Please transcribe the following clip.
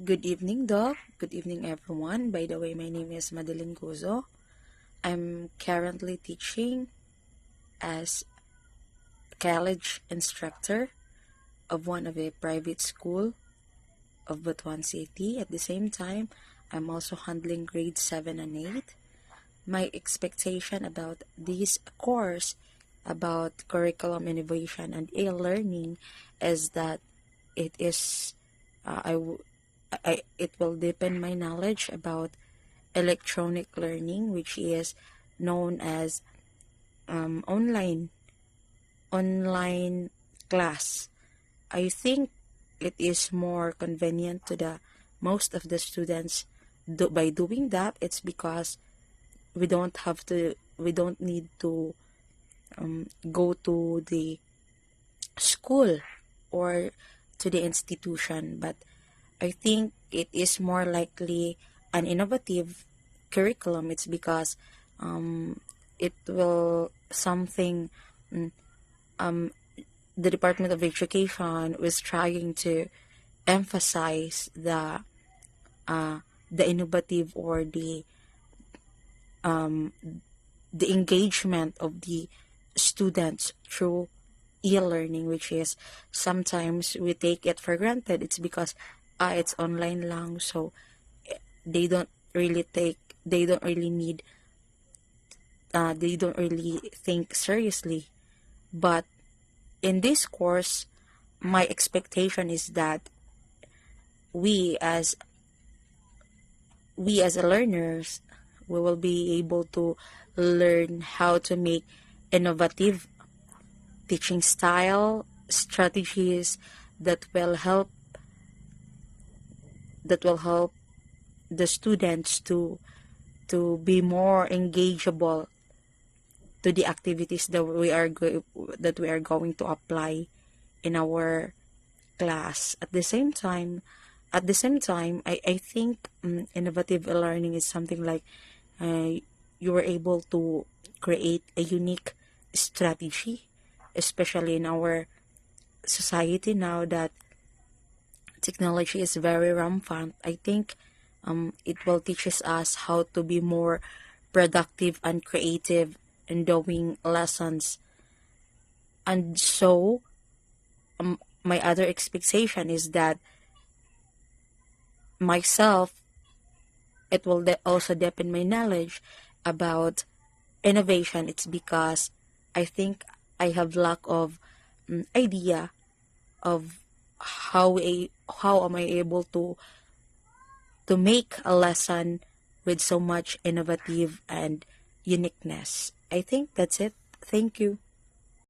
Good evening, Doc. Good evening, everyone. By the way, my name is Madeline Gozo. I'm currently teaching as college instructor of one of a private school of Butuan City. At the same time, I'm also handling grade 7 and 8. My expectation about this course about curriculum innovation and e-learning is that it is it will deepen my knowledge about electronic learning, which is known as online class. I think it is more convenient to the most of the students. By doing that, it's because we don't need to go to the school or to the institution, but I think it is more likely an innovative curriculum. It's because it will something mm, um, the Department of Education was trying to emphasize the innovative or um, the engagement of the students through e-learning, which is sometimes we take it for granted. It's because it's online lang, so they don't really take they don't really need they don't really think seriously. But in this course, my expectation is that we as learners, we will be able to learn how to make innovative teaching style strategies that will help the students to be more engageable to the activities that we are going to apply in our class. At the same time, I think innovative learning is something like you were able to create a unique strategy, especially in our society now that technology is very rampant. I think it will teaches us how to be more productive and creative in doing lessons. And so, my other expectation is that myself, it will also deepen my knowledge about innovation. It's because I think I have lack of idea of how am I able to make a lesson with so much innovative and uniqueness. I think that's it. Thank you.